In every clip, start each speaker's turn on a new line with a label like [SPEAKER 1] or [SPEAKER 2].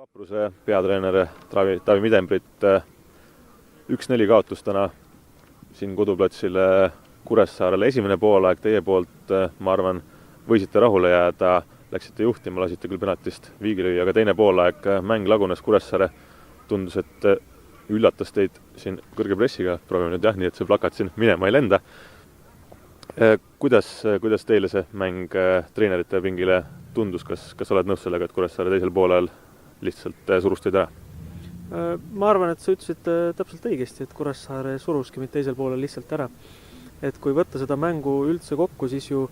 [SPEAKER 1] Vaapruse peatreener Taavi Midembrit 1-4 kaotus täna siin koduplatsil Kuressaarele. Esimene poolaeg teie poolt, ma arvan, võisite rahule jääda, läksite juhtima, lasite küll penaltist viigi lüüa, aga teine poolaeg mäng lagunes. Kuressaare tundus, et üllatas teid siin kõrge pressiga, proovime nüüd nii et see plakat siin minema ei lenda. Kuidas teile see mäng treenerite pingile tundus, kas oled nõus sellega, et Kuressaare teisel poolel lihtsalt surus teid ära?
[SPEAKER 2] Ma arvan, et sa ütlesid täpselt õigesti, et Kuressaare suruski meid teisel poolel lihtsalt ära. Et kui võtta seda mängu üldse kokku, siis ju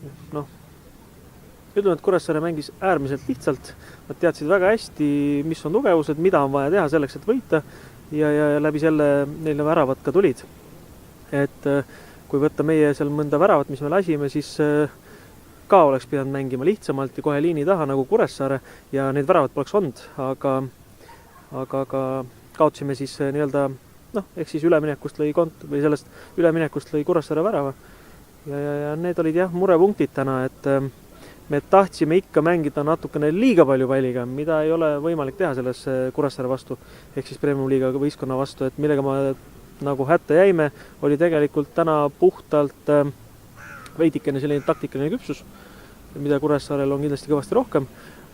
[SPEAKER 2] ütleme, et Kuressaare mängis äärmiselt lihtsalt. Nad teadsid väga hästi, mis on tugevused, mida on vaja teha selleks, et võita ja läbi selle neile väravad ka tulid. Et kui võtta meie seal mõnda väravat, mis me lasime, siis ka oleks pidanud mängima lihtsamalt ja kohe liini taha nagu Kuressaare ja need väravad poleks olnud, aga kaotasime siis nii-öelda, ehk siis üleminekust lõi Kuressaare värava ja need olid murepunktid täna, et me tahtsime ikka mängida natukene liiga palju palliga, mida ei ole võimalik teha selles Kuressaare vastu, ehk siis Premium-liiga võistkonna vastu, et millega ma nagu hätta jäime, oli tegelikult täna puhtalt veidikene selline taktikaline küpsus, mida Kuressaarel on kindlasti kõvasti rohkem,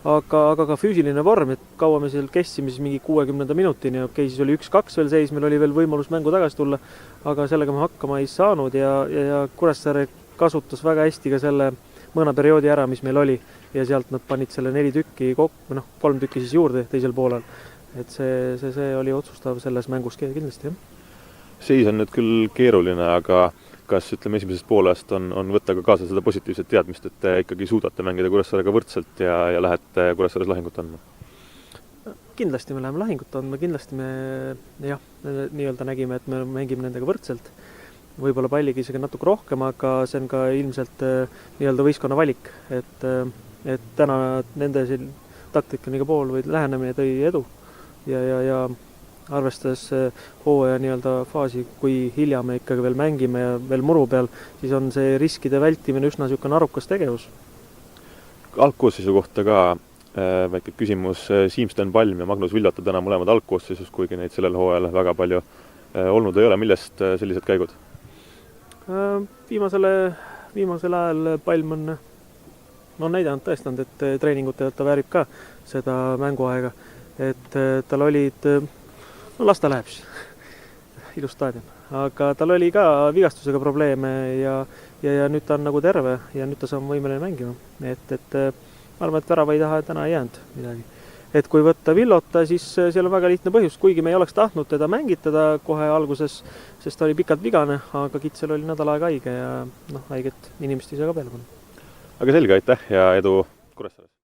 [SPEAKER 2] aga ka füüsiline vorm, et kaua me seal kestsime siis mingi 60 minutini, siis oli 1-2 veel seis, meil oli veel võimalus mängu tagasi tulla, aga sellega me hakkama ei saanud ja Kuressaare kasutas väga hästi ka selle mõne perioodi ära, mis meil oli ja sealt nad panid selle 4 tükki kokku, 3 tükki siis juurde teisel poolel, et see oli otsustav selles mängus kindlasti, jah.
[SPEAKER 1] Seis on nüüd küll keeruline, aga kas esimesest poolest on võtta ka kaasa seda positiivset teadmist, et te ikkagi suudate mängida Kuressaarega võrdselt ja lähete Kuressaares lahingut andma?
[SPEAKER 2] Kindlasti me läheme lahingut andma, kindlasti me nii-öelda nägime, et me mängime nendega võrdselt. Võib-olla palligi isegi natuke rohkem, aga see on ka ilmselt nii-öelda võistkonna valik, et täna nende taktikaniga pool või lähenemine tõi edu ja arvestades hooaja nii-öelda faasi, kui hilja me ikkagi veel mängime ja veel muru peal, siis on see riskide vältimine üsna niisugune arukas tegevus.
[SPEAKER 1] Algkoosseisu kohta ka väike küsimus. Siim Stenbalm ja Magnus Villota täna mõlemad algkoosseisus, kuigi neid sellel hooajal väga palju olnud ei ole. Millest sellised käigud? Viimasel ajal Palm on näidanud tõestanud, et treeningutel ta väärib ka seda mänguaega, et tal olid las ta läheb siis, ilus staadion, aga tal oli ka vigastusega probleeme ja nüüd ta on nagu terve ja nüüd ta saab võimeline mängima, et ma arvan, et värava ei taha täna ei jäänud midagi. Et kui võtta Villota, siis seal on väga lihtne põhjus, kuigi me ei oleks tahtnud teda mängitada kohe alguses, sest ta oli pikalt vigane, aga Kitsel oli nädal aega haige ja haiget inimest ei saa ka peale panna. Aga selge, aitäh ja edu Kuressaares!